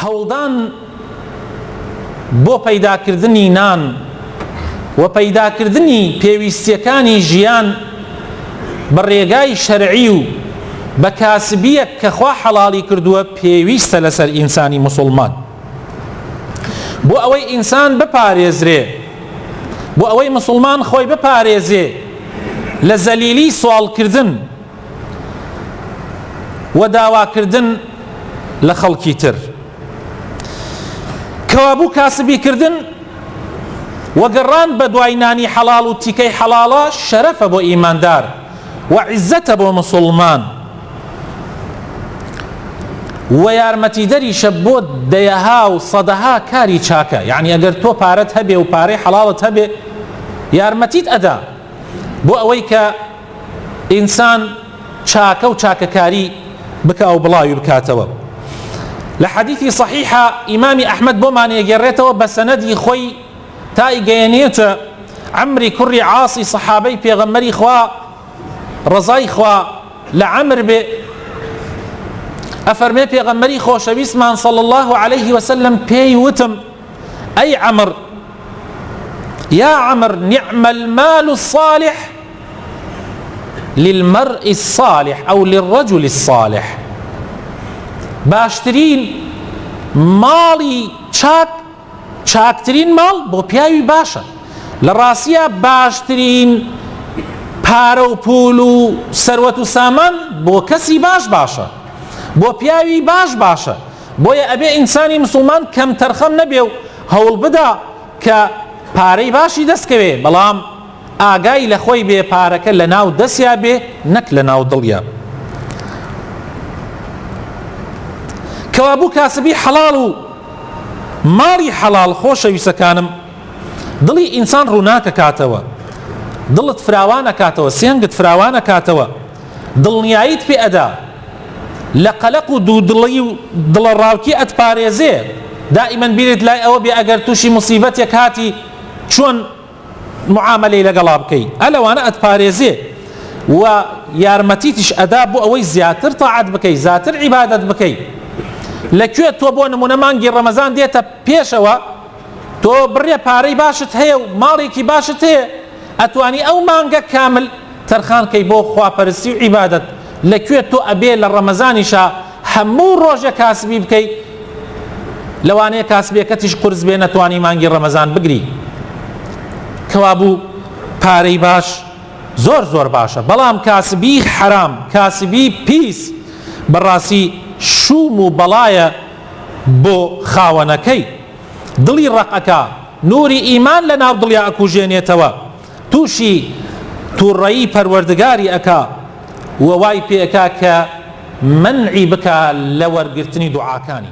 هەوڵدان بۆ پەیداکردنی نان و پەیداکردنی پێویستیەکانی ژیان بە ڕێگای شەرعی و بە کاسبیەک کە خوا حەڵاڵی کردووە پێویستە لەسەر ئینسانی موسڵمان بۆ ئەوەی ئینسان بپارێزرێ، بۆ ئەوەی موسڵمان خۆی بپارێزێ لە زەلیلی سوالکردن و داواکردن لە خەڵکی تر. کەوابوو کاسبیکردن وەگەڕان بە دوای نانی حەڵاڵ و تیکەی حەڵاڵە شەرەفە بۆ ئیماندار و عیزەتە بۆ موسڵمان و یارمەتیدەریشە بۆ دەیەها و سەدەها کاری چاکە. یعنی ئەگەر تۆ پارەت هەبێ و پارەی حەڵاڵت هەبێ یارمەتیت ئەدا بۆ ئەوەی کە ئینسان چاکە و چاکەکاری بکە و بڵاوی بکاتەوە. لە حەدیثی صحیحە ئیمامی ئەحمەد بۆمان ئێگەڕێتەوە بە سەنەدی خۆی تا ئیگەیەنێتە عەمری کوڕی عاسی سەحابەی پێغەمبەری خوا ڕەزای خوا لە عەمر بێ ئەفەرمێ پێغەمبەری خۆشەویستمان صلی الله عليه وسلم پێی وتم ئەی عەمر یا عەمر نعم المال الصالح للمرء الصالح أو للرجل الصالح. باشترین ماڵی چاکترین ماڵ بۆ پیاوی باشە. لە ڕاستیە باشترین پارە و پول و سەروەت و سامان بۆ کەسی باشە، بۆ پیاوی باشە. بۆیە ئەبێ ئینسانی موسڵمان کەم تەرخەم نەبێ و هەوڵ بدا کە پارەی باشی دەستکەوێ، بەڵام ئاگای لە خۆی بێ پارەکە لە ناو دەستیا بێ نەک لە ناو دڵیا. کەوابوو کاسبی حەڵاڵ و ماڵی حەڵاڵ خۆشەویستەکانم دڵی ئینسان ڕووناکە کاتەوە، دڵت فراوانە کاتەوە، سێنگت فراوانە کاتەوە، دڵنیاییت پێ ئەدا، لە قەلەق و دوودڵی و دڵە ڕاوکی ئەتپارێزێ. دائیمەن بیرت لای ئەوە بێ ئەگەر تووشی موسیبەتێک هاتی چۆن معاملەی لەگەڵا بکەی، ئەلەوانە ئەتپارێزێ و یارمەتیتیش ئەدا بۆ ئەوەی زیاتر تاعەت بکەی، زیاتر عیبادەت بکەی. لەکوێ تۆ بۆ نمونە مانگی ڕەمەزان دێتە پێشەوە، تۆ بڕێ پارەی باشت هەیە و ماڵێکی باشت هەیە، ئەتوانی ئەو مانگە کامل تەرخانکەی بۆ خواپەرستی و عیبادەت. لەکوێ تۆ ئەبێ لە ڕەمەزانیشا هەموو ڕۆژە کاسبی بکەی، لەوانەیە کاسبیەکەتیش قورس بێ نەتوانی مانگی ڕەمەزان بگری. کەوابوو پارەی باش زۆر باشە، بەڵام کاسبی حرام، کاسبی پیس بەڕاستی شوم و بەڵایە بۆ خاوەنەکەی. دڵی ڕقەکە، نوری ئیمان لە ناو دڵیا ئەکوژێنێتەوە، تووشی تووڕەیی پەروەردگاری ئەکا و وای پێ ئەکا کە منعی بکە لە وەرگرتنی دوعاکانی.